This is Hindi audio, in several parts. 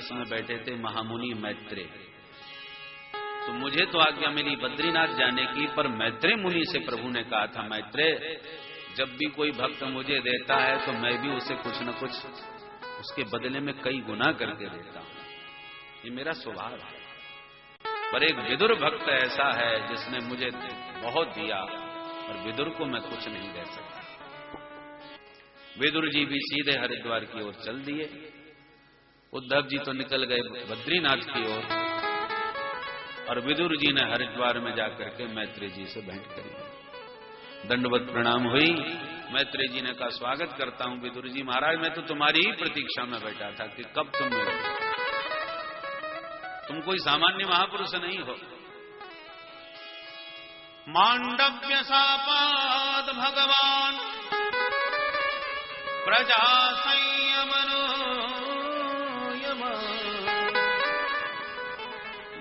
पास में बैठे थे महामुनि मैत्रेय। तो मुझे तो आज्ञा मिली बद्रीनाथ जाने की, पर मैत्रेय मुनि से प्रभु ने कहा था, मैत्रेय जब भी कोई भक्त मुझे देता है तो मैं भी उसे कुछ न कुछ उसके बदले में कई गुना करके देता हूं, ये मेरा स्वभाव है। पर एक विदुर भक्त ऐसा है जिसने मुझे बहुत दिया और विदुर को मैं कुछ नहीं दे सकता। विदुर जी भी सीधे हरिद्वार की ओर चल दिए। उद्धव जी तो निकल गए बद्रीनाथ की ओर, और विदुर जी ने हरिद्वार में जाकर के मैत्रेय जी से भेंट करी। दंडवत प्रणाम हुई। मैत्रेय जी ने कहा, स्वागत करता हूं विदुर जी महाराज, मैं तो तुम्हारी ही प्रतीक्षा में बैठा था कि कब तुम मिलोगे। तुम कोई सामान्य महापुरुष नहीं हो। मांडव्य शापाद भगवान प्रजा संयमनो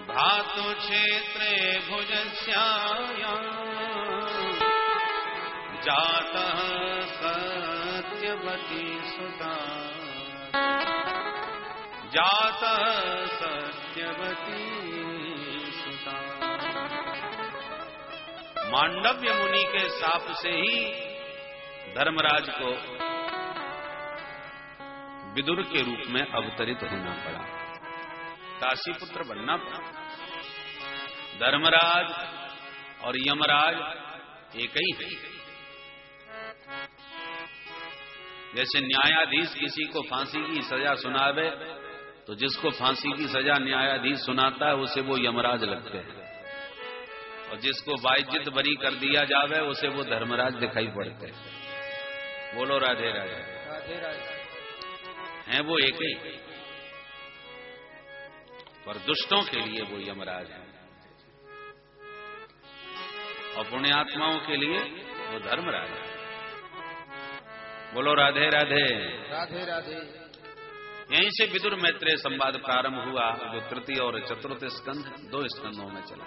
धातु क्षेत्रे भुजस्यायां जातः सत्यवती सुता, जातः सत्यवती सुता। मांडव्य मुनि के शाप से ही धर्मराज को विदुर के रूप में अवतरित होना पड़ा, काशीपुत्र बनना पड़ा। धर्मराज और यमराज एक ही है। जैसे न्यायाधीश किसी को फांसी की सजा सुनावे तो जिसको फांसी की सजा न्यायाधीश सुनाता है उसे वो यमराज लगते हैं, और जिसको बाइज्जत बरी कर दिया जावे उसे वो धर्मराज दिखाई पड़ते हैं। बोलो राधे राधे। राधे राधे। हैं वो एक ही, पर दुष्टों के लिए वो यमराज है और पुण्यात्माओं के लिए वो धर्मराज है। बोलो राधे राधे। राधे राधे। यहीं से विदुर मैत्रेय संवाद प्रारंभ हुआ, जो तृतीय और चतुर्थ स्कंध 2 स्कंधों में चला।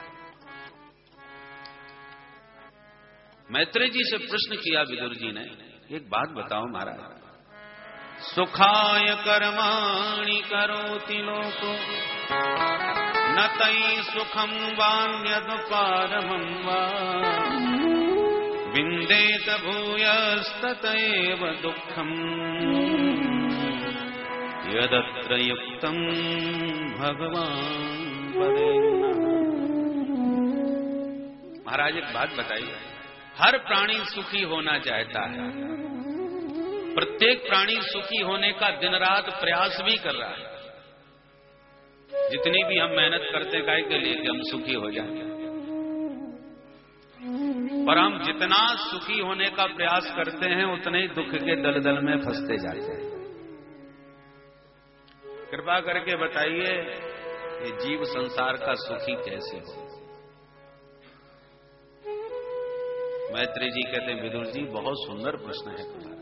मैत्रेय जी से प्रश्न किया विदुर जी ने, एक बात बताओ महाराज, सुखाय कर्माणि करोति लोको न तै सुखम वान्यद पारमं वा विन्देत भूयस्ततैव दुःखम् यदत्र युक्तं भगवान पदेन। महाराज एक बात बताइए, हर प्राणी सुखी होना चाहता है, प्रत्येक प्राणी सुखी होने का दिन रात प्रयास भी कर रहा है। जितनी भी हम मेहनत करते काहे के लिए कि हम सुखी हो जाएं, पर हम जितना सुखी होने का प्रयास करते हैं उतने ही दुख के दलदल में फंसते जाते हैं। कृपा करके बताइए, ये जीव संसार का सुखी कैसे हो? मैत्रेय जी कहते हैं, विदुर जी बहुत सुंदर प्रश्न है तुम्हारा।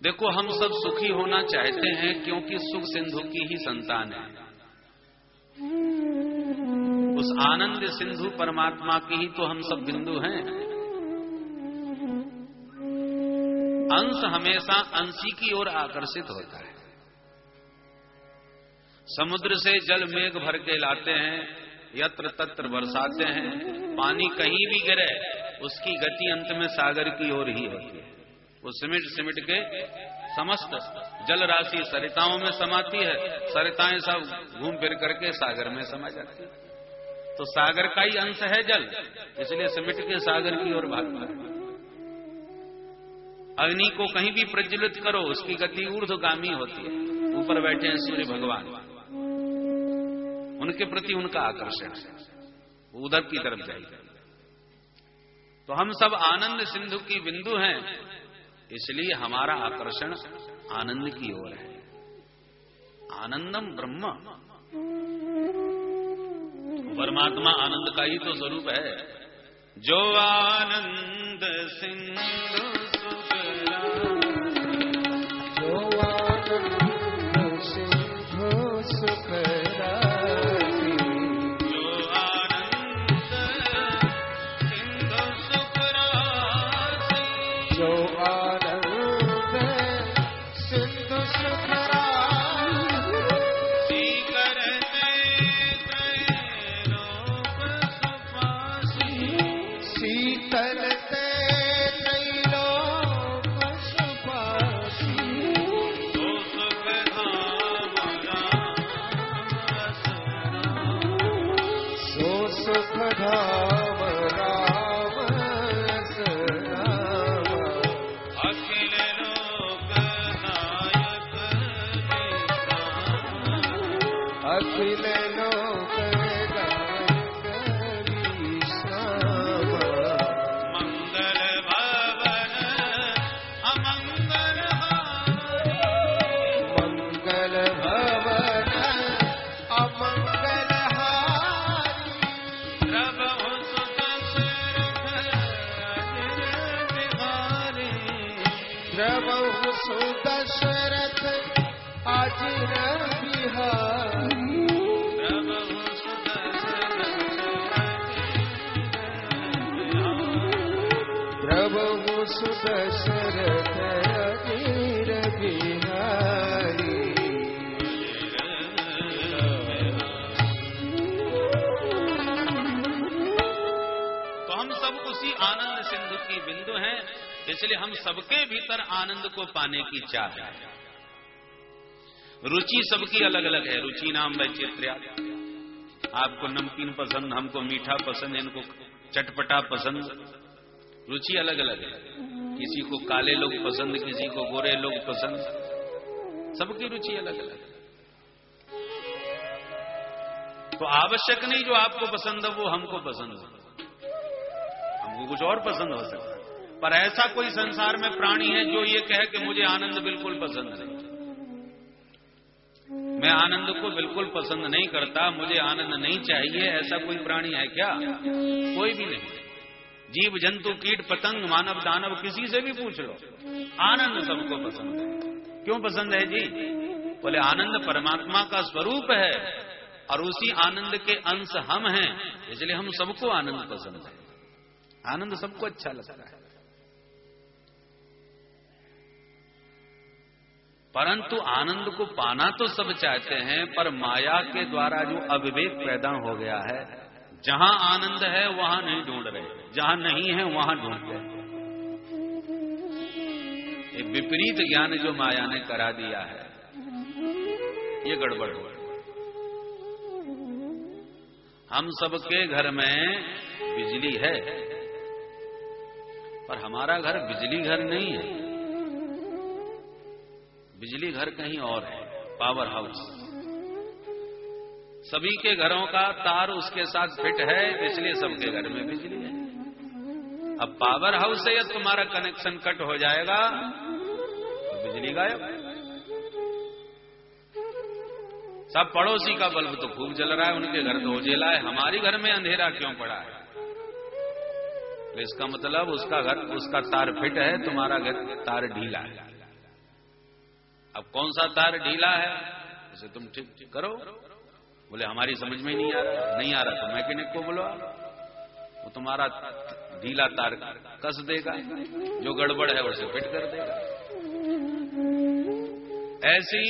देखो, हम सब सुखी होना चाहते हैं क्योंकि सुख सिंधु की ही संतान है। उस आनंद सिंधु परमात्मा की ही तो हम सब बिंदु हैं। अंश हमेशा अंशी की ओर आकर्षित होता है। समुद्र से जल मेघ भर के लाते हैं, यत्र तत्र बरसाते हैं, पानी कहीं भी गिरे उसकी गति अंत में सागर की ओर ही होती है। वो सिमट सिमट के समस्त जल राशि सरिताओं में समाती है, सरिताएं सब घूम फिर करके सागर में समा जाती है। तो सागर का ही अंश है जल, इसलिए सिमट के सागर की ओर भागता है। अग्नि को कहीं भी प्रज्वलित करो उसकी गति ऊर्ध्वगामी होती है। ऊपर बैठे हैं सूर्य भगवान, उनके प्रति उनका आकर्षण है, उधर की तरफ जाएगा। तो हम सब आनंद सिंधु की बिंदु हैं, इसलिए हमारा आकर्षण आनंद की ओर है। आनंदम ब्रह्म, परमात्मा आनंद का ही तो स्वरूप है। जो आनंद सिंधु सुखरा, जो आनंद सिंधु सुखरा, जो आनंद सिंधु सुखरा, जो आनंद सिंधु सुखरा, धाम राम रस रामा। अखिल लोक नायक विश्रामा। अखिल लोक नायक विश्रामा। मंगल भवन अमंगल हारी। मंगल भवन अमंगल हारी। प्रभु सुत दशरथ अजिर बिहारी। प्रभु सुदशरथ अजिर बिहारी। तो हम सब उसी आनंद सिंधु की बिंदु हैं, इसलिए हम सबके भीतर आनंद को पाने की चाह है। रुचि सबकी अलग अलग है। रुचि नाम वैचित्र्य। आपको नमकीन पसंद, हमको मीठा पसंद, इनको चटपटा पसंद। रुचि अलग अलग है। किसी को काले लोग पसंद, किसी को गोरे लोग पसंद। सबकी रुचि अलग अलग है। तो आवश्यक नहीं जो आपको पसंद है वो हमको पसंद हो। हमको कुछ और पसंद हो सकता है, पर ऐसा कोई संसार में प्राणी है जो ये कहे कि मुझे आनंद बिल्कुल पसंद नहीं, मैं आनंद को बिल्कुल पसंद नहीं करता, मुझे आनंद नहीं चाहिए, ऐसा कोई प्राणी है क्या? कोई भी नहीं। जीव जंतु कीट पतंग मानव दानव किसी से भी पूछ लो, आनंद सबको पसंद है। क्यों पसंद है जी? बोले आनंद परमात्मा का स्वरूप है और उसी आनंद के अंश हम हैं, इसलिए हम सबको आनंद पसंद है। आनंद सबको अच्छा लगता है, परंतु आनंद को पाना तो सब चाहते हैं, पर माया के द्वारा जो अविवेक पैदा हो गया है, जहां आनंद है वहां नहीं ढूंढ रहे, जहां नहीं है वहां ढूंढते हैं। ये विपरीत ज्ञान जो माया ने करा दिया है, ये गड़बड़ हो। हम सबके घर में बिजली है, पर हमारा घर बिजली घर नहीं है। बिजली घर कहीं और है, पावर हाउस। सभी के घरों का तार उसके साथ फिट है, इसलिए सबके घर में बिजली है। अब पावर हाउस से यदि तुम्हारा कनेक्शन कट हो जाएगा तो बिजली गायब। सब पड़ोसी का बल्ब तो खूब जल रहा है, उनके घर तो उजेला है, हमारी घर में अंधेरा क्यों पड़ा है? तो इसका मतलब उसका घर, उसका तार फिट है, तुम्हारा घर तार ढीला है। अब कौन सा तार ढीला है उसे तुम ठीक करो। बोले हमारी समझ में नहीं आ रहा तो मैकेनिक को बुलवा, वो तुम्हारा ढीला तार कस देगा, जो गड़बड़ है उसे फिट कर देगा। ऐसी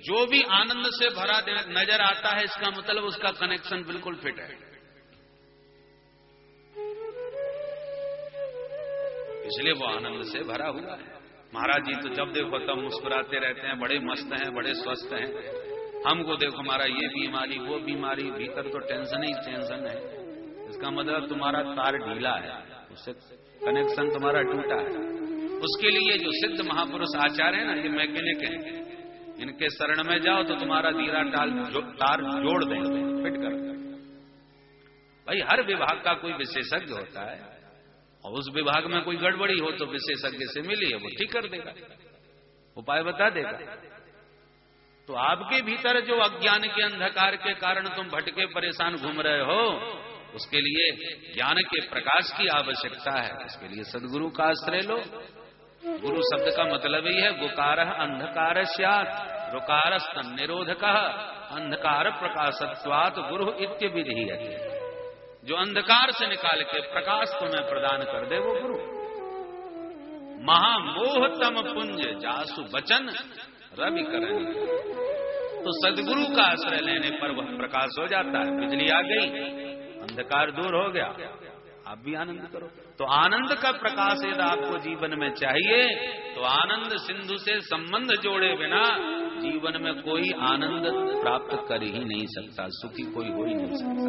जो भी आनंद से भरा नजर आता है, इसका मतलब उसका कनेक्शन बिल्कुल फिट है, इसलिए वो आनंद से भरा हुआ है। महाराज जी तो जब देखो तब मुस्कुराते रहते हैं, बड़े मस्त हैं, बड़े स्वस्थ हैं। हमको देखो हमारा ये बीमारी वो बीमारी, भीतर तो टेंशन ही टेंशन है। इसका मतलब तुम्हारा तार ढीला है, उससे कनेक्शन तुम्हारा टूटा है। उसके लिए जो सिद्ध महापुरुष आचार्य है ना, ये मैकेनिक हैं, इनके शरण में जाओ तो तुम्हारा धीरा तार जोड़ देंगे, फिट कर देंगे। भाई हर विभाग का कोई विशेषज्ञ होता है, और उस विभाग में कोई गड़बड़ी हो तो विशेषज्ञ से मिलिए, वो ठीक कर देगा, उपाय बता देगा। तो आपके भीतर जो अज्ञान के अंधकार के कारण तुम भटके परेशान घूम रहे हो, उसके लिए ज्ञान के प्रकाश की आवश्यकता है। इसके लिए सद्गुरु का आश्रय लो। गुरु शब्द का मतलब ही है गुकारः अंधकार स्यात्, रुकारस्तन् निरोधकः, अंधकार प्रकाशत्वात् गुरु इत्य विधीयते। जो अंधकार से निकाल के प्रकाश तुम्हें प्रदान कर दे वो गुरु। महामोहतम पुंज जासु वचन रवि करनी। तो सदगुरु का आश्रय लेने पर वह प्रकाश हो जाता है। बिजली आ गई, अंधकार दूर हो गया, आप भी आनंद करो। तो आनंद का प्रकाश यदि आपको जीवन में चाहिए तो आनंद सिंधु से संबंध जोड़े बिना जीवन में कोई आनंद प्राप्त कर ही नहीं सकता, सुखी कोई हो ही नहीं सकता।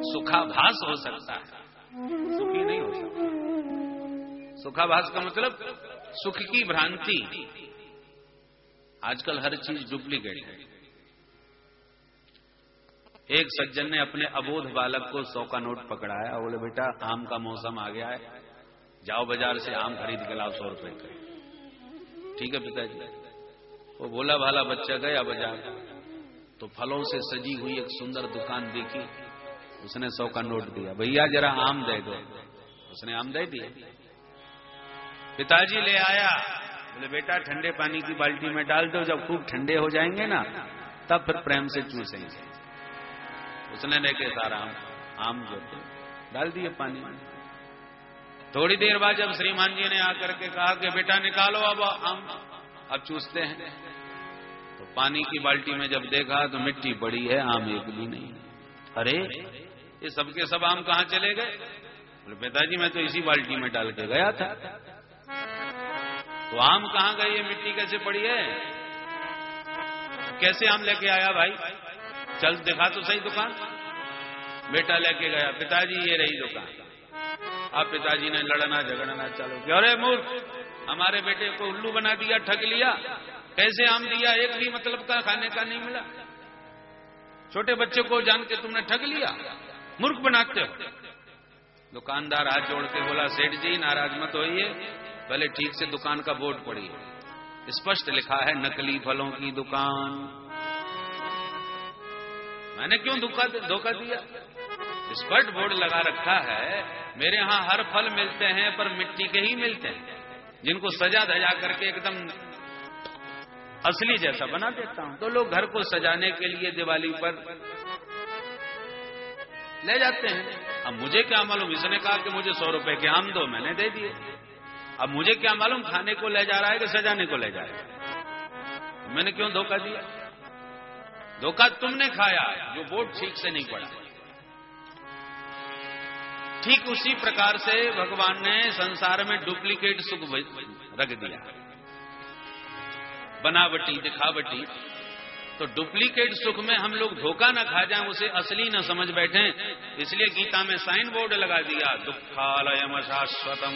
सुखाभास हो सकता है, सुखी नहीं हो सकता। सुखाभास का मतलब सुख की भ्रांति। आजकल हर चीज डुप्लीकेट है। एक सज्जन ने अपने अबोध बालक को 100 का नोट पकड़ाया, बोले बेटा आम का मौसम आ गया है, जाओ बाजार से आम खरीद के लाओ 100 रुपए का। ठीक है पिताजी। वो भोला भाला बच्चा गया बाजार, तो फलों से सजी हुई एक सुंदर दुकान देखी, उसने 100 का नोट दिया, भैया जरा आम दे दो। उसने आम दे दिया। पिताजी ले आया, बोले बेटा ठंडे पानी की बाल्टी में डाल दो, जब खूब ठंडे हो जाएंगे ना तब फिर प्रेम से चूसेंगे। उसने लेके सारा आम जो डाल दिए पानी में। थोड़ी देर बाद जब श्रीमान जी ने आकर के कहा कि बेटा निकालो अब आम, अब चूसते हैं, तो पानी की बाल्टी में जब देखा तो मिट्टी पड़ी है, आम एक भी नहीं। अरे ये सबके सब आम कहां चले गए? बोले पिताजी मैं तो इसी बाल्टी में डाल के गया था। तो आम कहां गए? ये मिट्टी कैसे पड़ी है? कैसे आम लेके आया भाई? चल दिखा तो सही दुकान। बेटा लेके गया, पिताजी ये रही दुकान। अब पिताजी ने लड़ना झगड़ना चालू किया, अरे मूर्ख, हमारे बेटे को उल्लू बना दिया, ठग लिया, कैसे आम दिया, एक भी मतलब का खाने का नहीं मिला। छोटे बच्चे को जान के तुमने ठग लिया, मूर्ख बनाते हो। दुकानदार हाथ जोड़ के बोला, सेठ जी नाराज मत होइए, पहले ठीक से दुकान का बोर्ड पढ़िए, स्पष्ट लिखा है नकली फलों की दुकान। मैंने क्यों धोखा दिया? स्पष्ट बोर्ड लगा रखा है, मेरे यहां हर फल मिलते हैं पर मिट्टी के ही मिलते हैं, जिनको सजा धजा करके एकदम असली जैसा बना देता हूं। तो लोग घर को सजाने के लिए दिवाली पर ले जाते हैं। अब मुझे क्या मालूम, इसने कहा कि मुझे 100 रुपए के आम दो, मैंने दे दिए। अब मुझे क्या मालूम खाने को ले जा रहा है कि सजाने को ले जा रहा है। मैंने क्यों धोखा दिया? धोखा तुमने खाया जो बोर्ड ठीक से नहीं पढ़ा। ठीक उसी प्रकार से भगवान ने संसार में डुप्लीकेट सुख रख दिया, बनावटी दिखावटी। तो डुप्लीकेट सुख में हम लोग धोखा न खा जाएं, उसे असली न समझ बैठें, इसलिए गीता में साइन बोर्ड लगा दिया, दुखालयम शाश्वतम।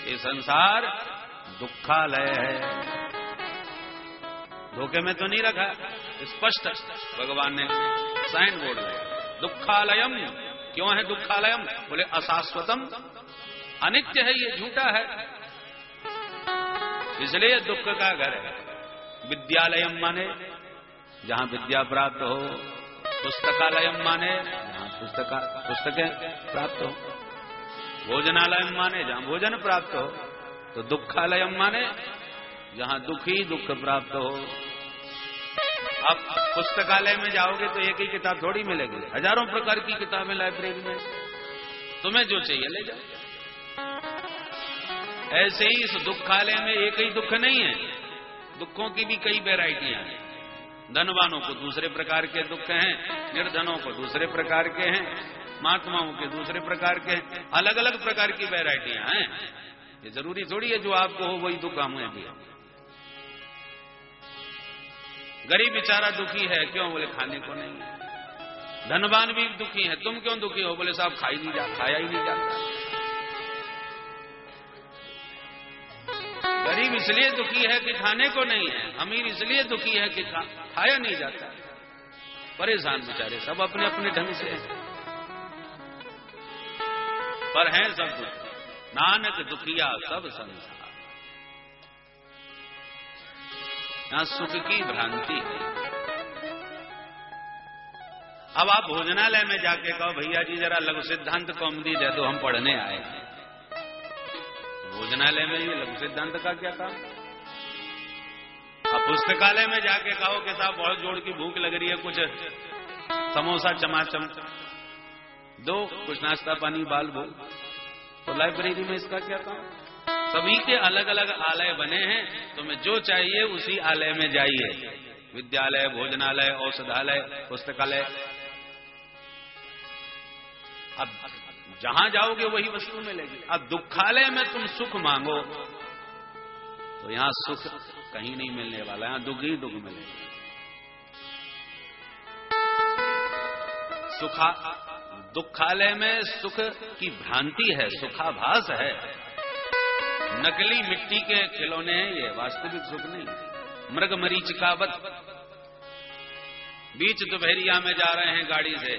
ये संसार दुखालय है। धोखे में तो नहीं रखा, स्पष्ट भगवान ने साइन बोर्ड लगाया, दुखालयम। क्यों है दुखालयम? बोले अशाश्वतम, अनित्य है, ये झूठा है, इसलिए दुख का घर है। विद्यालयम माने जहां विद्या प्राप्त हो, पुस्तकालयम माने जहां पुस्तकें प्राप्त हो, भोजनालयम माने जहां भोजन प्राप्त हो, तो दुखालयम माने जहां दुखी दुख प्राप्त हो। अब पुस्तकालय में जाओगे तो एक ही किताब थोड़ी मिलेगी, हजारों प्रकार की किताबें लाइब्रेरी में, तुम्हें जो चाहिए ले जाओ। ऐसे ही इस दुखालय में एक ही दुख नहीं है, दुखों की भी कई वैरायटियां हैं। धनवानों को दूसरे प्रकार के दुख हैं, निर्धनों को दूसरे प्रकार के हैं, महात्माओं के दूसरे प्रकार के हैं, अलग अलग प्रकार की वैरायटियां हैं। ये जरूरी थोड़ी है जो आपको हो वही दुख हमें भी। गरीब बेचारा दुखी है, क्यों? बोले खाने को नहीं है। धनवान भी दुखी है, तुम क्यों दुखी हो? बोले साहब खाया ही नहीं जाता। गरीब इसलिए दुखी है कि खाने को नहीं है, अमीर इसलिए दुखी है कि खाया नहीं जाता। परेशान बेचारे सब अपने अपने ढंग से हैं, पर हैं सब दुखी। नानक दुखिया सब संसार। यहां सुख की भ्रांति है। अब आप भोजनालय में जाके कहो भैया जी जरा लघु सिद्धांत कौमुदी दे दो, हम पढ़ने आए हैं। भोजनालय में ये लघु सिद्धांत का क्या काम? अब पुस्तकालय में जाके कहो कि साहब बहुत जोड़ की भूख लग रही है, कुछ समोसा चमाचम दो, कुछ नाश्ता पानी बाल भोग, तो लाइब्रेरी में इसका क्या काम? सभी के अलग अलग आलय बने हैं, तुम्हें जो चाहिए उसी आलय में जाइए। विद्यालय, भोजनालय, औषधालय, पुस्तकालय। अब जहां जाओगे वही वस्तु मिलेगी। अब दुखालय में तुम सुख मांगो तो यहां सुख कहीं नहीं मिलने वाला, यहां दुख ही दुख मिलेगा। दुखालय में सुख की भ्रांति है, सुखाभास है, नकली मिट्टी के खिलौने हैं ये, वास्तविक सुख नहीं। मृग मरीचिकावत बीच दोपहरिया में जा रहे हैं गाड़ी से,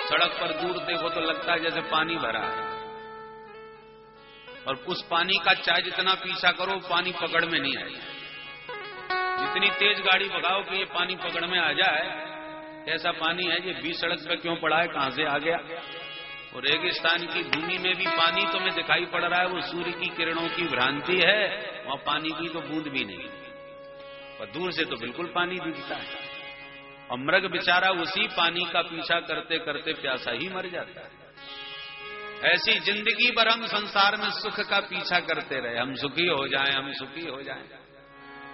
सड़क पर दूर देखो तो लगता है जैसे पानी भरा है, और उस पानी का चाहे जितना पीछा करो पानी पकड़ में नहीं आएगा। जितनी तेज गाड़ी भगाओ कि ये पानी पकड़ में आ जाए, ऐसा पानी है ये बीच सड़क पे क्यों पड़ा है, कहां से आ गया। और रेगिस्तान की भूमि में भी पानी तुम्हें दिखाई पड़ रहा है, वो सूर्य की किरणों की भ्रांति है, वहां पानी की तो बूंद भी नहीं, पर दूर से तो बिल्कुल पानी दिखता है। और मृग बेचारा उसी पानी का पीछा करते करते प्यासा ही मर जाता है। ऐसी जिंदगी भर हम संसार में सुख का पीछा करते रहे, हम सुखी हो जाएं, हम सुखी हो जाएं।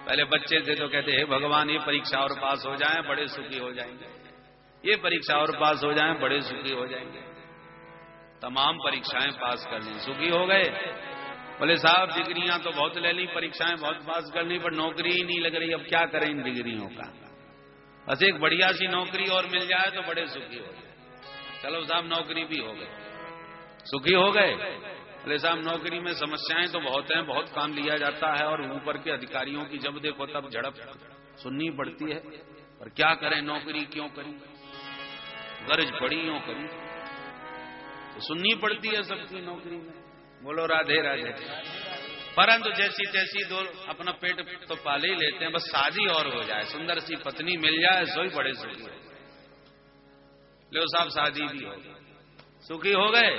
पहले बच्चे थे तो कहते हे भगवान ये परीक्षा और पास हो जाएं बड़े सुखी हो जाएंगे, ये परीक्षा और पास हो जाएं बड़े सुखी हो जाएंगे। तमाम परीक्षाएं पास कर ली, सुखी हो गए। बोले साहब डिग्रियां तो बहुत ले ली, परीक्षाएं बहुत पास कर ली, पर नौकरी ही नहीं लग रही, अब क्या करें इन डिग्रियों का। बस एक बढ़िया सी नौकरी और मिल जाए तो बड़े सुखी हो जाए। चलो साहब नौकरी भी हो गई, सुखी हो गए। बोले साहब नौकरी में समस्याएं तो बहुत हैं, बहुत काम लिया जाता है, और ऊपर के अधिकारियों की जब देखो तब झड़प सुननी पड़ती है, पर क्या करें, नौकरी क्यों करी, गरज पड़ी यूं करी तो सुननी पड़ती है सबकी नौकरी में। बोलो राधे राधे। परंतु जैसी तैसी दो अपना पेट तो पाले ही लेते हैं, बस शादी और हो जाए, सुंदर सी पत्नी मिल जाए, सोई बड़े सुखी हो। लो साहब शादी भी हो गई, सुखी हो गए।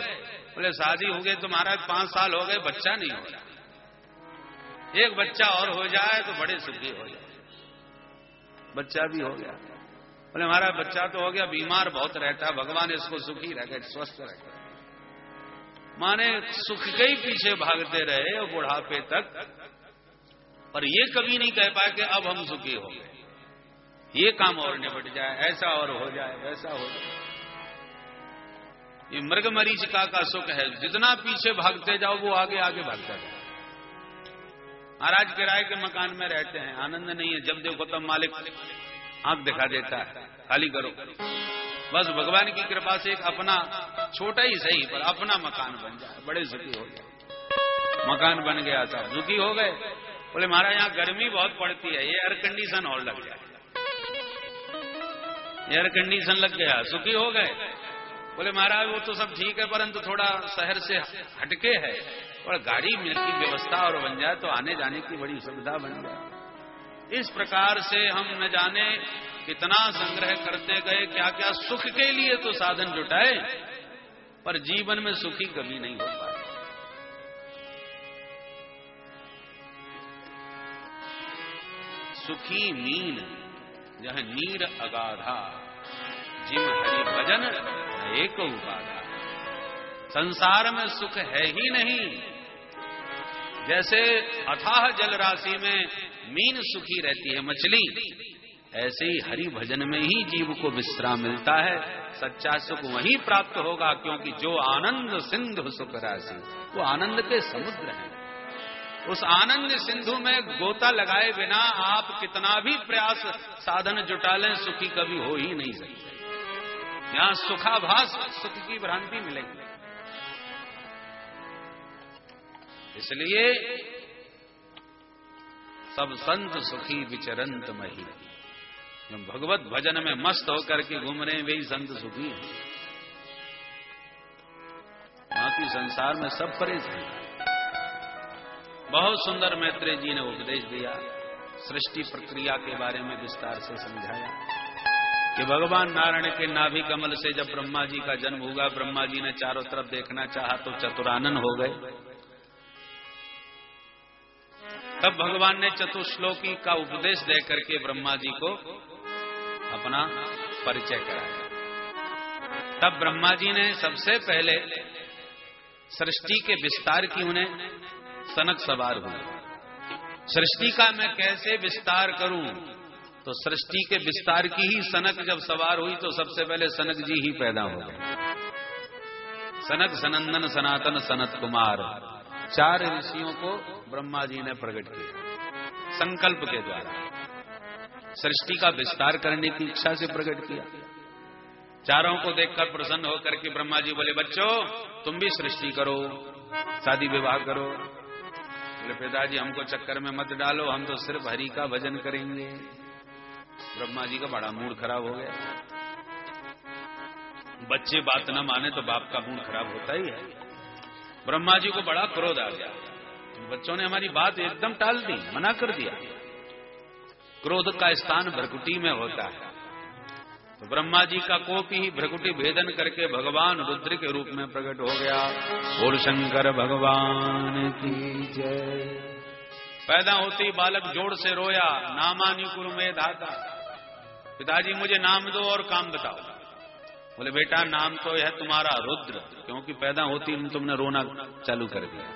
बोले शादी हो गई तो महाराज 5 साल हो गए, बच्चा नहीं हो रहा, एक बच्चा और हो जाए तो बड़े सुखी हो जाए। बच्चा भी हो गया। बोले महाराज बच्चा तो हो गया, बीमार बहुत रहता है, भगवान इसको सुखी रखे, स्वस्थ रखे। माने सुख के ही पीछे भागते रहे और बुढ़ापे तक, पर ये कभी नहीं कह पाए कि अब हम सुखी हो गए, ये काम और निपट जाए, ऐसा और हो जाए, वैसा हो जाए। ये मृग मरीचिका का सुख है, जितना पीछे भागते जाओ वो आगे आगे भागता जाए। महाराज किराए के मकान में रहते हैं, आनंद नहीं है, जब देखो तब मालिक आंख दिखा देता है खाली करो। बस भगवान की कृपा से एक अपना छोटा ही सही पर अपना मकान बन जाए, बड़े सुखी हो जाए। मकान बन गया था, सुखी हो गए। बोले महाराज यहाँ गर्मी बहुत पड़ती है, ये एयर कंडीशन और लग जाए, एयर कंडीशन लग गया, सुखी हो गए। बोले महाराज वो तो सब ठीक है, परंतु थोड़ा शहर से हटके है, और गाड़ी की व्यवस्था और बन जाए तो आने जाने की बड़ी सुविधा बन जाए। इस प्रकार से हम न जाने कितना संग्रह करते गए, क्या क्या सुख के लिए तो साधन जुटाए, पर जीवन में सुखी कभी नहीं हो पाए। सुखी मीन जह नीर अगाधा, जिम हरि भजन एक उपाधा। संसार में सुख है ही नहीं, जैसे अथाह जल राशि में मीन सुखी रहती है मछली, ऐसे ही हरि भजन में ही जीव को विश्राम मिलता है। सच्चा सुख वही प्राप्त होगा, क्योंकि जो आनंद सिंधु सुख राशि, वो आनंद के समुद्र है। उस आनंद सिंधु में गोता लगाए बिना आप कितना भी प्रयास साधन जुटा लें, सुखी कभी हो ही नहीं सकते। यहां सुखाभास, सुख की भ्रांति मिलेगी। इसलिए सब संत सुखी विचरंत मही, जो भगवत भजन में मस्त होकर के घूम रहे हैं वही संत सुखी हैं। बाकी संसार में सब परेशान हैं। बहुत सुंदर मैत्रेय जी ने उपदेश दिया, सृष्टि प्रक्रिया के बारे में विस्तार से समझाया कि भगवान नारायण के नाभि कमल से जब ब्रह्मा जी का जन्म हुआ, ब्रह्मा जी ने चारों तरफ देखना चाहा तो चतुरानन हो गए। तब भगवान ने चतुश्लोकी का उपदेश देकर के ब्रह्मा जी को अपना परिचय कराया। तब ब्रह्मा जी ने सबसे पहले सृष्टि के विस्तार की उन्हें सनक सवार हुई। सृष्टि का मैं कैसे विस्तार करूं, तो सृष्टि के विस्तार की ही सनक जब सवार हुई तो सबसे पहले सनक जी ही पैदा हो गए। सनक, सनंदन, सनातन, सनत कुमार, 4 ऋषियों को ब्रह्मा जी ने प्रकट किया। संकल्प के द्वारा सृष्टि का विस्तार करने की इच्छा से प्रकट किया। चारों को देखकर प्रसन्न होकर के ब्रह्मा जी बोले, बच्चों तुम भी सृष्टि करो, शादी विवाह करो। बोले, पिताजी हमको चक्कर में मत डालो, हम तो सिर्फ हरि का भजन करेंगे। ब्रह्मा जी का बड़ा मूड खराब हो गया। बच्चे बात न माने तो बाप का मूड खराब होता ही है। ब्रह्मा जी को बड़ा क्रोध आ गया। बच्चों ने हमारी बात एकदम टाल दी, मना कर दिया। क्रोध का स्थान भ्रकुटी में होता है। तो ब्रह्मा जी का कोप ही भ्रकुटी भेदन करके भगवान रुद्र के रूप में प्रकट हो गया। बोल शंकर भगवान की जय। पैदा होते ही बालक जोर से रोया, नामानि कुरु मे धाता, पिताजी मुझे नाम दो और काम बताओ। बोले, बेटा नाम तो है तुम्हारा रुद्र, क्योंकि पैदा होती ही तुमने रोना चालू कर दिया।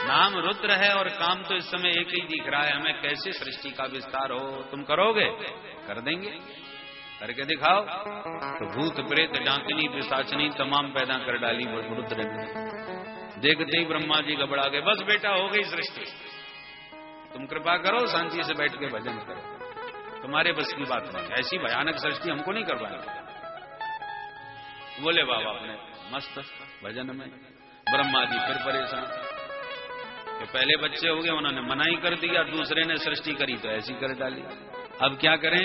नाम रुद्र है और काम तो इस समय एक ही दिख रहा है, हमें कैसे सृष्टि का विस्तार हो, तुम करोगे? कर देंगे, करके दिखाओ। तो भूत प्रेत डांकनी पिशाचनी तमाम पैदा कर डाली रुद्र ने। देखते ही ब्रह्मा जी घबरा गए, बस बेटा हो गई सृष्टि, तुम कृपा करो, शांति से बैठ के भजन करो, तुम्हारे बस की बात नहीं, ऐसी भयानक सृष्टि हमको नहीं करवाएंगे। बोले बाबा अपने मस्त भजन में। ब्रह्मा जी फिर परेशान, तो पहले बच्चे हो गए, उन्होंने मनाही कर दिया, दूसरे ने सृष्टि करी तो ऐसी कर डाली, अब क्या करें?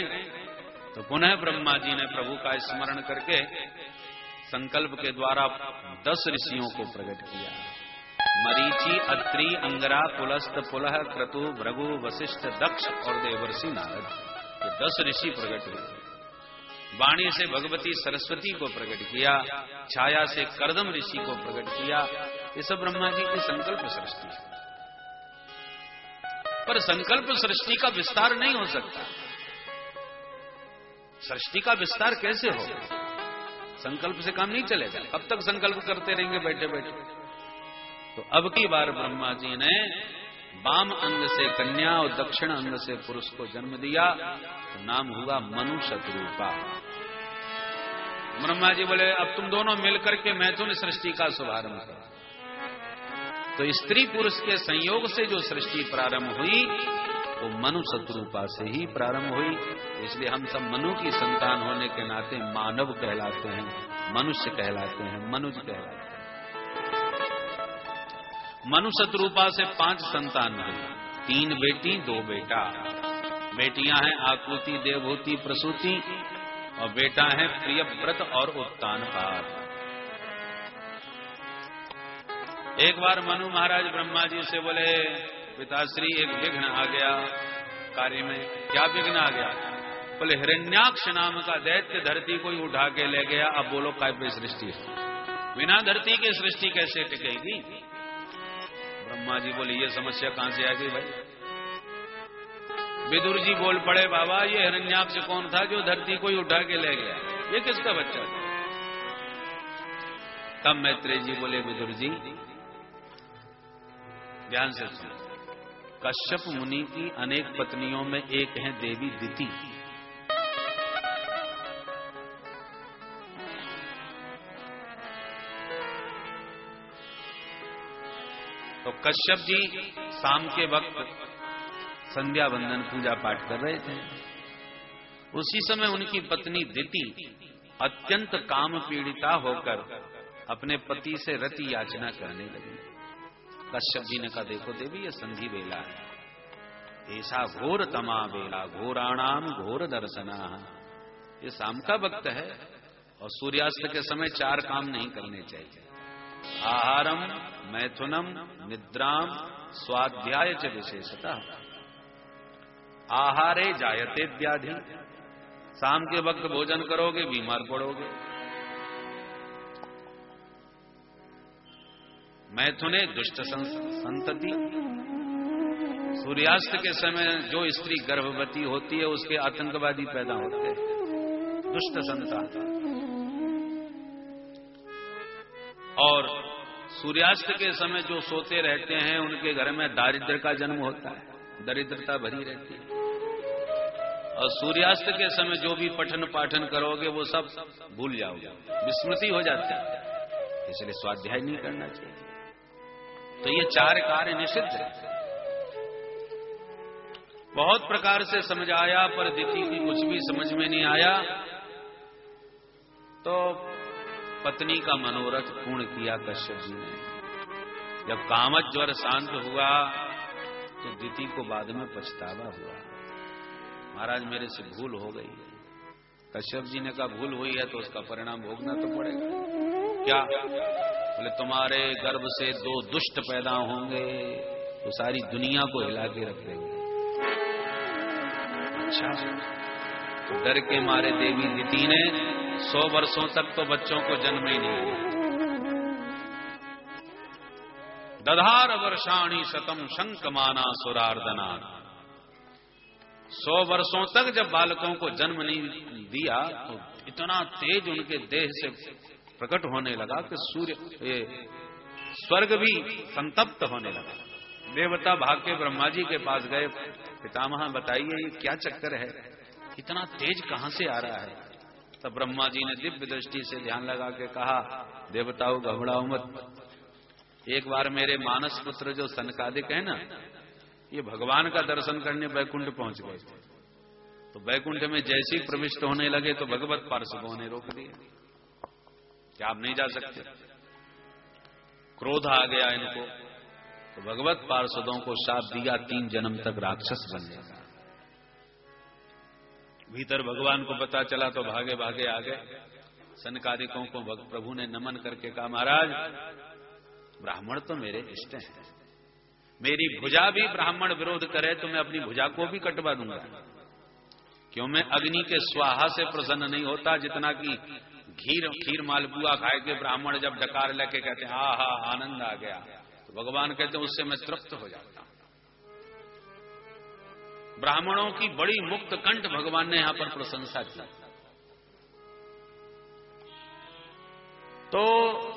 तो पुनः ब्रह्मा जी ने प्रभु का स्मरण करके संकल्प के द्वारा 10 ऋषियों को प्रकट किया। मरीचि, अत्रि, अंगरा, पुलस्त, पुलह, क्रतु, भृगु, वशिष्ठ, दक्ष और देवर्षि नारद, ये 10 ऋषि प्रकट हुए। वाणी से भगवती सरस्वती को प्रकट किया, छाया से कर्दम ऋषि को प्रकट किया। ये सब ब्रह्मा जी की संकल्प सृष्टि है। पर संकल्प सृष्टि का विस्तार नहीं हो सकता। सृष्टि का विस्तार कैसे हो? संकल्प से काम नहीं चलेगा। अब तक संकल्प करते रहेंगे बैठे बैठे। तो अब की बार ब्रह्मा जी ने वाम अंग से कन्या और दक्षिण अंग से पुरुष को जन्म दिया, तो नाम हुआ मनु शतरूपा। ब्रह्मा जी बोले, अब तुम दोनों मिलकर के मैथुन सृष्टि का शुभारंभ करो। तो स्त्री पुरुष के संयोग से जो सृष्टि प्रारंभ हुई वो मनु शतरूपा से ही प्रारंभ हुई। इसलिए हम सब मनु की संतान होने के नाते मानव कहलाते हैं, मनुष्य कहलाते हैं, मनुज कहलाते हैं। मनु शतरूपा से 5 संतान हुई, 3 बेटी 2 बेटा। बेटियां हैं आकृति, देवहूति, प्रसूति, और बेटा है प्रियव्रत और उत्तानपाद। एक बार मनु महाराज ब्रह्मा जी से बोले, पिताश्री एक विघ्न आ गया कार्य में। क्या विघ्न आ गया? बोले, हिरण्याक्ष नाम का दैत्य धरती को ही उठा के ले गया। अब बोलो काय पे सृष्टि है? बिना धरती के सृष्टि कैसे टिकेगी? ब्रह्मा जी बोले, ये समस्या कहां से आ गई भाई? विदुर जी बोल पड़े, बाबा ये हिरण्याक्ष कौन था जो धरती को ही उठा के ले गया? ये किसका बच्चा था? तब मैत्रेय जी बोले, विदुर जी ध्यान से सुनो, कश्यप मुनि की अनेक पत्नियों में एक है देवी दिति। तो कश्यप जी शाम के वक्त संध्या वंदन पूजा पाठ कर रहे थे। उसी समय उनकी पत्नी दिति अत्यंत काम पीड़िता होकर अपने पति से रति याचना करने लगी। कश्यप जी ने कहा, देखो देवी ये संधि वेला है, ऐसा घोर तमा वेला, घोराणाम घोर दर्शना। ये शाम का वक्त है और सूर्यास्त के समय 4 काम नहीं करने चाहिए। आहारम, मैथुनम, निद्राम, स्वाध्याय च विशेषतः। आहारे जायते व्याधि, शाम के वक्त भोजन करोगे बीमार पड़ोगे। मैथुने दुष्ट संतति, सूर्यास्त के समय जो स्त्री गर्भवती होती है उसके आतंकवादी पैदा होते हैं, दुष्ट संतान। और सूर्यास्त के समय जो सोते रहते हैं उनके घर में दारिद्र्य का जन्म होता है, दरिद्रता भरी रहती है। और सूर्यास्त के समय जो भी पठन पाठन करोगे वो सब भूल जाओगे, विस्मृति हो जाती है, इसलिए स्वाध्याय नहीं करना चाहिए। तो ये 4 कार्य निषिद्ध है। बहुत प्रकार से समझाया, पर दिति की कुछ भी समझ में नहीं आया। तो पत्नी का मनोरथ पूर्ण किया कश्यप जी ने। जब कामत ज्वर शांत हुआ तो दिति को बाद में पछतावा हुआ, महाराज मेरे से भूल हो गई। कश्यप जी ने कहा भूल हुई है तो उसका परिणाम भोगना तो पड़ेगा। क्या? बोले तुम्हारे गर्भ से 2 दुष्ट पैदा होंगे तो सारी दुनिया को हिला के रख देंगे। अच्छा, तो डर के मारे देवी दिति ने 100 वर्षों तक तो बच्चों को जन्म ही नहीं दिया। दधार वर्षाणी शतम शंकमाना सुरार्दना। 100 वर्षों तक जब बालकों को जन्म नहीं दिया तो इतना तेज उनके देह से प्रकट होने लगा कि स्वर्ग भी संतप्त होने लगा। देवता भाग के ब्रह्मा जी के पास गए, पितामह बताइए ये क्या चक्कर है, इतना तेज कहां से आ रहा है? तब ब्रह्मा जी ने दिव्य दृष्टि से ध्यान लगा के कहा, देवताओं घबराओ मत। एक बार मेरे मानस पुत्र जो सनकादिक है ना, ये भगवान का दर्शन करने बैकुंठ पहुंच गए। तो बैकुंठ में जैसे ही प्रविष्ट होने लगे तो भगवत पार्षदों ने रोक दिया कि आप नहीं जा सकते। क्रोध आ गया इनको, तो भगवत पार्षदों को शाप दिया 3 जन्म तक राक्षस बनने का। भीतर भगवान को पता चला तो भागे भागे आ गए। सनकादिकों को प्रभु ने नमन करके कहा, महाराज ब्राह्मण तो मेरे इष्ट हैं, मेरी भुजा भी ब्राह्मण विरोध करे तो मैं अपनी भुजा को भी कटवा दूंगा। क्यों? मैं अग्नि के स्वाहा से प्रसन्न नहीं होता जितना कि खीर मालपुआ खाए के ब्राह्मण जब डकार लेके कहते हैं आहा आनंद आ गया, तो भगवान कहते हैं उससे मैं तृप्त हो जाता हूं। ब्राह्मणों की बड़ी मुक्त कंठ भगवान ने यहां पर प्रशंसा की। तो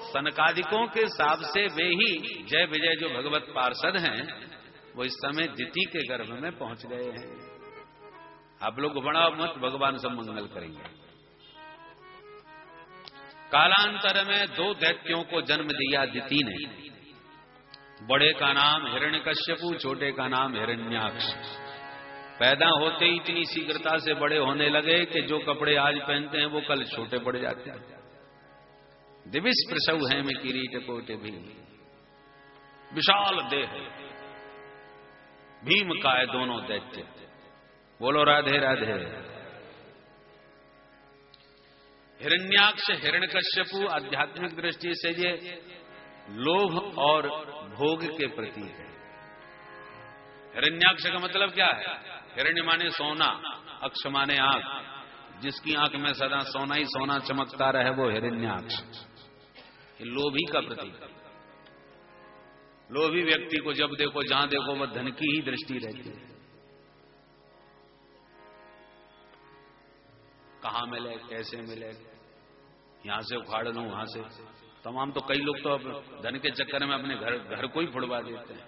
सनकादिकों के हिसाब से वे ही जय विजय जो भगवत पार्षद हैं वो इस समय दिति के गर्भ में पहुंच गए हैं। आप लोग बड़ा मत, भगवान सब मंगल करेंगे। कालांतर में 2 दैत्यों को जन्म दिया दिति ने। बड़े का नाम हिरण्यकश्यपु, छोटे का नाम हिरण्याक्ष। पैदा होते ही इतनी शीघ्रता से बड़े होने लगे कि जो कपड़े आज पहनते हैं वो कल छोटे पड़ जाते हैं। दिविश प्रसव है में किरीट कोटे भी, विशाल देह, भीम काय दोनों दैत्य। बोलो राधे राधे। हिरण्याक्ष हिरण्यकश्यपु आध्यात्मिक दृष्टि से ये लोभ और भोग के प्रतीक है। हिरण्याक्ष का मतलब क्या है? हिरण्य माने सोना, अक्ष माने आंख। जिसकी आंख में सदा सोना ही सोना चमकता रहे वो हिरण्याक्ष। लोभी का प्रतीक। लोभी व्यक्ति को जब देखो जहां देखो वह धन की ही दृष्टि रहती है। कहां मिले, कैसे मिले, यहां से उखाड़ लूं वहां से तमाम। तो कई लोग तो अब धन के चक्कर में अपने घर को ही फुड़वा देते हैं,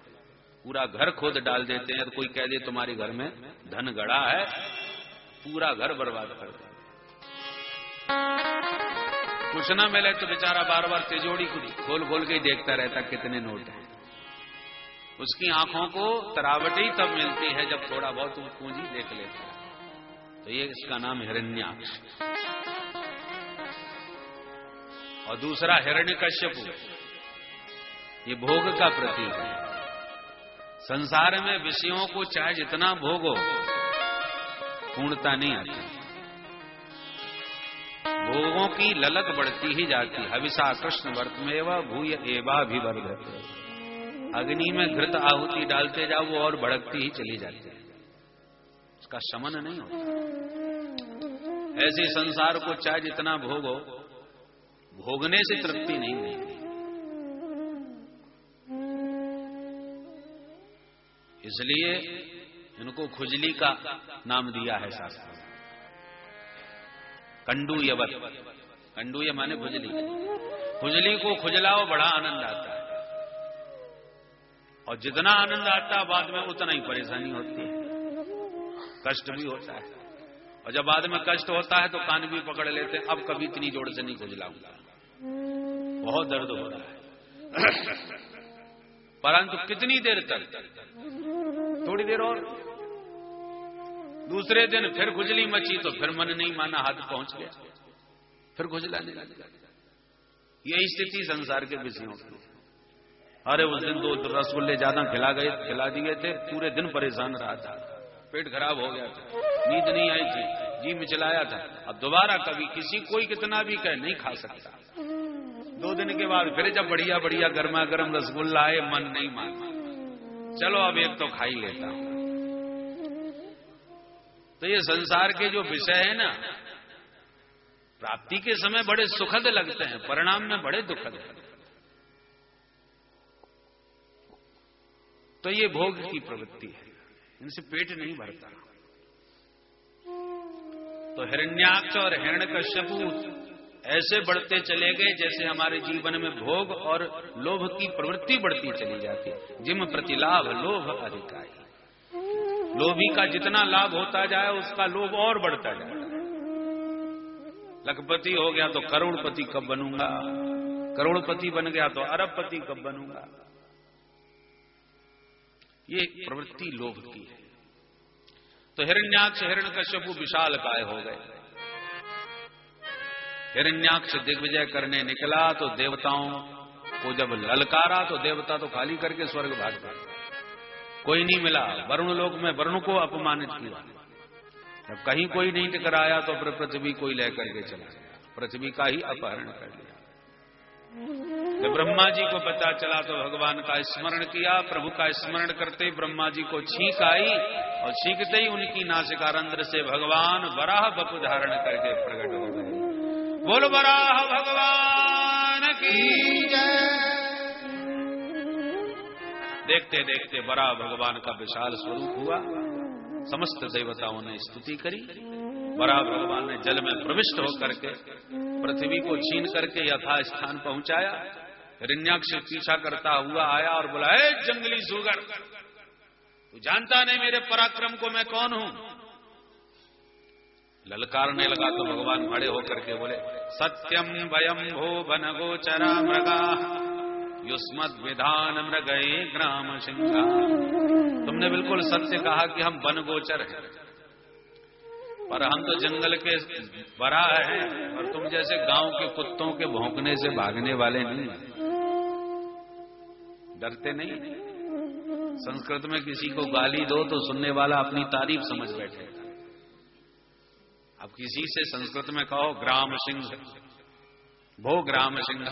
पूरा घर खोद डाल देते हैं। तो कोई कह दे तुम्हारे घर में धन गड़ा है, पूरा घर बर्बाद कर दे। कुछ ना मिले तो बेचारा बार बार तिजोरी खोल खोल के ही देखता रहता कितने नोट हैं। उसकी आंखों को तरावट ही तब मिलती है जब थोड़ा बहुत पूंजी देख लेता है। तो ये इसका नाम हिरण्याक्ष। और दूसरा हिरण्यकश्यपु, ये भोग का प्रतीक है। संसार में विषयों को चाहे जितना भोगो पूर्णता नहीं आती, भोगों की ललक बढ़ती ही जाती। हविषा कृष्ण वर्तमेव भूय एवाभिवर्धते। अग्नि में घृत आहुति डालते जाओ वो और भड़कती ही चली जाती है, उसका शमन नहीं होता। ऐसे संसार को चाहे जितना भोगो, भोगने से तृप्ति नहीं मिलती। इसलिए इनको खुजली का नाम दिया है शास्त्र में। कंडूयवत, कंडूय माने खुजली। खुजली को खुजलाओ बड़ा आनंद आता है, और जितना आनंद आता है बाद में उतना ही परेशानी होती है, कष्ट भी होता है। और जब बाद में कष्ट होता है तो कान भी पकड़ लेते हैं, अब कभी इतनी जोर से नहीं खुजलाऊंगा, बहुत दर्द हो रहा है। परंतु कितनी देर तक? थोड़ी देर और, दूसरे दिन फिर खुजली मची तो फिर मन नहीं माना, हाथ पहुंच गया, फिर खुजलाने लगा। यही स्थिति संसार के विषयों की। अरे उस दिन 2 रसगुल्ले ज्यादा खिला दिए थे, पूरे दिन परेशान रहा था, पेट खराब हो गया था, नींद नहीं आई थी, जी मिचलाया था। अब दोबारा कभी किसी कोई कितना भी कहे नहीं खा सकता। 2 दिन के बाद फिर जब बढ़िया बढ़िया गर्मा गर्म रसगुल्ला आए, मन नहीं माना, चलो अब एक तो खा ही लेता हूं। तो ये संसार के जो विषय है ना, प्राप्ति के समय बड़े सुखद लगते हैं, परिणाम में बड़े दुखद है। तो ये भोग की प्रवृत्ति है, इनसे पेट नहीं भरता। तो हिरण्याक्ष और हिरण्यकश्यप ऐसे बढ़ते चले गए जैसे हमारे जीवन में भोग और लोभ की प्रवृत्ति बढ़ती चली जाती है। जिम प्रतिलाभ लोभ अधिकाई, लोभी का जितना लाभ होता जाए उसका लोभ और बढ़ता जाए। लखपति हो गया तो करोड़पति कब बनूंगा, करोड़पति बन गया तो अरबपति कब बनूंगा। ये प्रवृत्ति लोभ की है। तो हिरण्याक्ष हिरण्यकश्यप विशाल काय हो गए। हिरण्याक्ष दिग्विजय करने निकला तो देवताओं को जब ललकारा तो देवता तो खाली करके स्वर्ग भाग गए, कोई नहीं मिला। वरुण लोक में वरुण को अपमानित किया, जब कहीं कोई नहीं टकराया तो फिर पृथ्वी को ही लेकर के चला गया, पृथ्वी का ही अपहरण कर लिया। जब ब्रह्मा जी को पता चला तो भगवान का स्मरण किया, प्रभु का स्मरण करते ब्रह्मा जी को छींक आई और छींकते ही उनकी नासिकारंध्र से भगवान वराह बपु धारण करके प्रकट हो गए। बोल वराह भगवान की जय। देखते देखते वराह भगवान का विशाल स्वरूप हुआ, समस्त देवताओं ने स्तुति करी। वराह भगवान ने जल में प्रविष्ट होकर के पृथ्वी को छीन करके यथा स्थान पहुंचाया। हिरण्याक्ष पीछा करता हुआ आया और बोला, हे जंगली सुगर, तू जानता नहीं मेरे पराक्रम को मैं कौन हूं। ललकारने लगा तो भगवान खड़े होकर के बोले, सत्यम वयम भो वन गोचरा मृगा युष्मद विधान मृगये ग्राम सिंहा। तुमने बिल्कुल सत्य कहा कि हम वन गोचर हैं, पर हम तो जंगल के वराह हैं, और तुम जैसे गांव के कुत्तों के भौंकने से भागने वाले नहीं, डरते नहीं। संस्कृत में किसी को गाली दो तो सुनने वाला अपनी तारीफ समझ बैठे। अब किसी से संस्कृत में कहो ग्राम सिंह, भो ग्राम सिंह,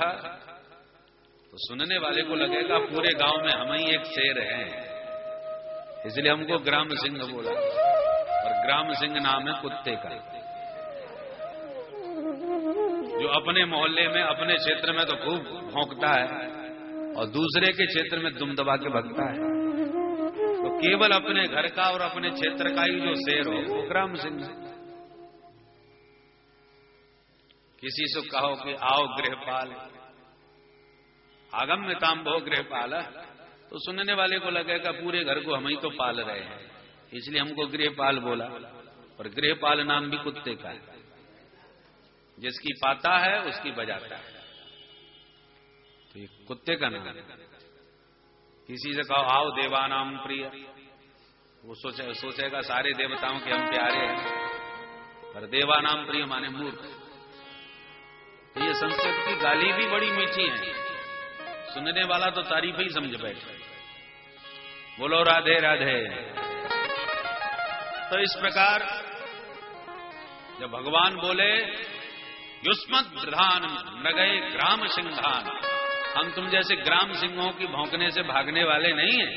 तो सुनने वाले को लगेगा पूरे गांव में हम ही एक शेर हैं, इसलिए हमको ग्राम सिंह बोला। और ग्राम सिंह नाम है कुत्ते का, जो अपने मोहल्ले में अपने क्षेत्र में तो खूब भौंकता है और दूसरे के क्षेत्र में दुम दबा के भगता है। तो केवल अपने घर का और अपने क्षेत्र का ही जो शेर हो वो ग्राम सिंह। किसी से कहो कि आओ गृहपाल, आगम्यताम भो गृहपाल, तो सुनने वाले को लगेगा पूरे घर को हम ही तो पाल रहे हैं, इसलिए हमको गृहपाल बोला। और गृहपाल नाम भी कुत्ते का है, जिसकी पाता है उसकी बजाता है, तो ये कुत्ते का नाम है। किसी से कहो आओ देवानाम प्रिय, वो सोचेगा सारे देवताओं के हम प्यारे हैं, पर देवानाम प्रिय माने मूर्ख। तो ये संस्कृत की गाली भी बड़ी मीठी है, सुनने वाला तो तारीफ ही समझ बैठे। बोलो राधे राधे। तो इस प्रकार जब भगवान बोले युष्मद प्रधान मृगये ग्राम सिंहान, हम तुम जैसे ग्राम सिंहों की भौंकने से भागने वाले नहीं हैं,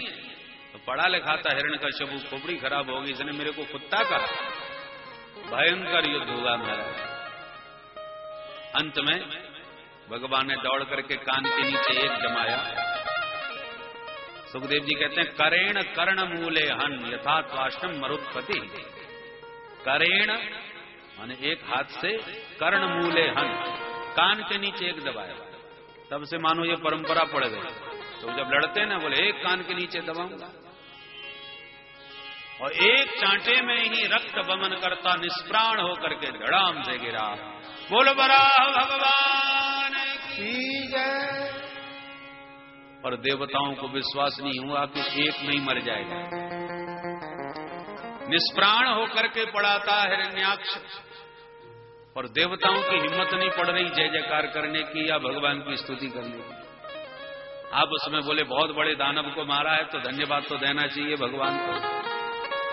तो पढ़ा लिखा था हिरण्यकश्यप, खोपड़ी खराब होगी, इसने मेरे को कुत्ता कहा। भयंकर युद्ध हुआ महाराज। अंत में भगवान ने दौड़ करके कान के नीचे एक जमाया। सुखदेव जी कहते हैं करेण कर्ण मूले हन यथा त्वाष्टम मरुत्पति। करेण माने एक हाथ से, कर्ण मूले हन कान के नीचे एक दबाया। तब से मानो ये परंपरा पड़ गई, तो जब लड़ते ना बोले एक कान के नीचे दबाऊंगा, और एक चांटे में ही रक्त बमन करता निष्प्राण होकर के धड़ाम से गिरा। बोल वराह भगवान की जय। और देवताओं को विश्वास नहीं हुआ कि एक में ही मर जाएगा। निष्प्राण होकर के पड़ा था हिरण्याक्ष, और देवताओं की हिम्मत नहीं पड़ रही जय जयकार करने की या भगवान की स्तुति करने की। आप उसमें बोले बहुत बड़े दानव को मारा है तो धन्यवाद तो देना चाहिए भगवान को,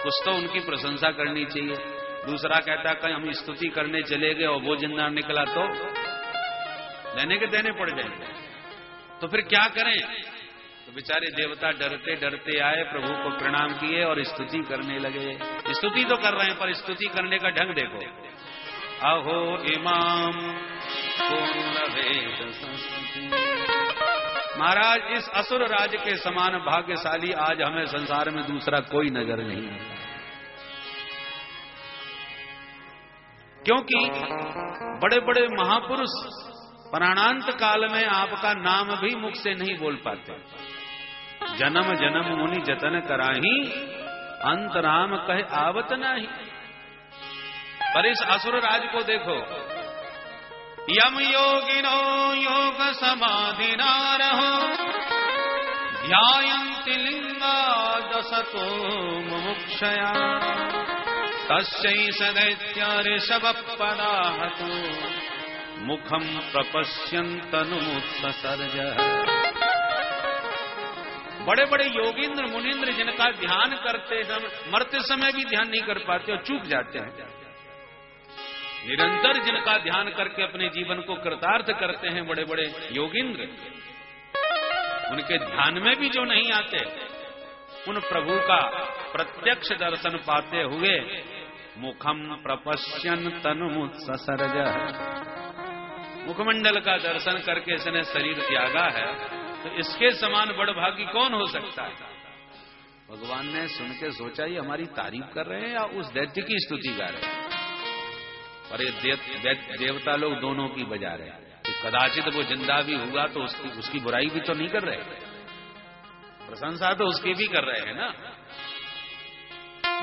कुछ तो उनकी प्रशंसा करनी चाहिए। दूसरा कहता कि हम स्तुति करने चले गए और वो जिंदा निकला तो लेने के देने पड़ जाएंगे, तो फिर क्या करें। तो बेचारे देवता डरते डरते आए, प्रभु को प्रणाम किए और स्तुति करने लगे। स्तुति तो कर रहे हैं पर स्तुति करने का ढंग देखो। अहो इमाम पूर्ण वेद संस्कृति, महाराज इस असुर राज के समान भाग्यशाली आज हमें संसार में दूसरा कोई नजर नहीं आता, क्योंकि बड़े बड़े महापुरुष प्राणांत काल में आपका नाम भी मुख से नहीं बोल पाते। जन्म जन्म मुनि जतन कराही, अंत राम कहे आवत नाही। पर इस असुर राज को देखो, यम योगिनो योग समाधि नारहो, ध्यायन्ति लिंगा दशतो मुमुक्षया, तस्यै दैत्य ऋषभ पदाहतो, मुखम प्रपश्यन्तनुमुत्ससर्ज। बड़े बड़े योगींद्र मुनींद्र जिनका ध्यान करते समय मरते समय भी ध्यान नहीं कर पाते और चूक जाते हैं, निरंतर जिनका ध्यान करके अपने जीवन को कृतार्थ करते हैं बड़े बड़े योगींद्र, उनके ध्यान में भी जो नहीं आते, उन प्रभु का प्रत्यक्ष दर्शन पाते हुए मुखम प्रपश्यन तनुमुत्ससर्ज, मुखमंडल का दर्शन करके इसने शरीर त्यागा है, तो इसके समान बड़भागी कौन हो सकता है। भगवान ने सुन के सोचा ये हमारी तारीफ कर रहे हैं या उस दैत्य की स्तुति गा रहे हैं। और ये देवता लोग दोनों की बजा रहे हैं कि कदाचित वो जिंदा भी हुआ तो उसकी बुराई भी तो नहीं कर रहे, प्रशंसा तो उसकी भी कर रहे हैं ना।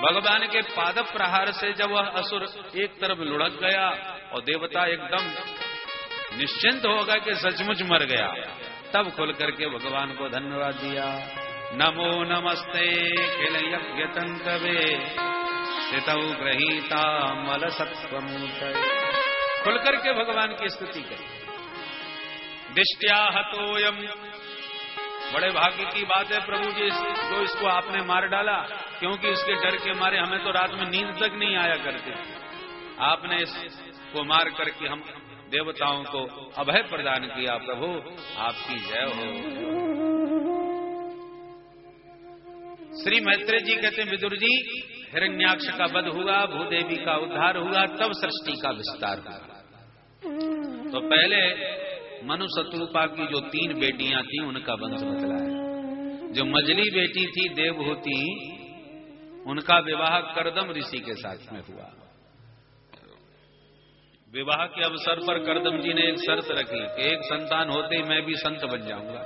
भगवान के पाद प्रहार से जब वह असुर एक तरफ लुढ़क गया और देवता एकदम निश्चिंत हो गया कि सचमुच मर गया, तब खुल करके भगवान को धन्यवाद दिया। नमो नमस्ते किल यज्ञ तंतवे, सितौ ग्रहीता मल सत्वमूर्तये। खुल करके भगवान की स्तुति करी। दिष्ट्या हतोयम, बड़े भाग्य की बात है प्रभु जी जो इसको आपने मार डाला, क्योंकि उसके डर के मारे हमें तो रात में नींद तक नहीं आया करती। आपने इसको मार करके हम देवताओं को अभय प्रदान किया। प्रभु आपकी जय हो। श्री मैत्रेय जी कहते हैं विदुर जी, हिरण्याक्ष का वध हुआ, भूदेवी का उद्धार हुआ, तब सृष्टि का विस्तार हुआ। तो पहले मनु शत्रुपा की जो 3 बेटियां थी उनका वंश बतलाया। जो मझली बेटी थी देवहूति, उनका विवाह करदम ऋषि के साथ में हुआ। विवाह के अवसर पर करदम जी ने एक शर्त रखी कि एक संतान होते ही मैं भी संत बन जाऊंगा।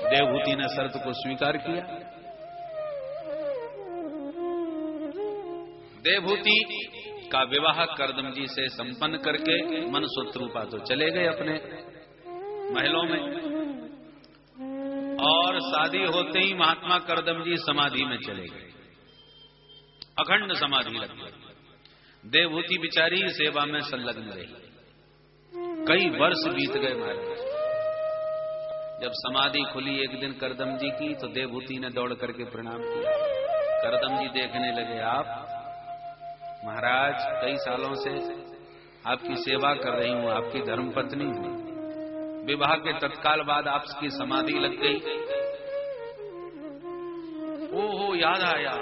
देवहूति ने शर्त को स्वीकार किया। देवहूति का विवाह करदम जी से संपन्न करके मनसूत्रूपा तो चले गए अपने महलों में, और शादी होते ही महात्मा करदम जी समाधि में चले गए, अखंड समाधि लग गई। देवहूति बिचारी सेवा में संलग्न रही। कई वर्ष बीत गए महाराज। जब समाधि खुली एक दिन करदम जी की, तो देवहूति ने दौड़ करके प्रणाम किया। करदम जी देखने लगे, आप महाराज कई सालों से आपकी सेवा कर रही हूं, आपकी धर्मपत्नी हूं। विवाह के तत्काल बाद आपकी समाधि लग गई। ओहो याद आया,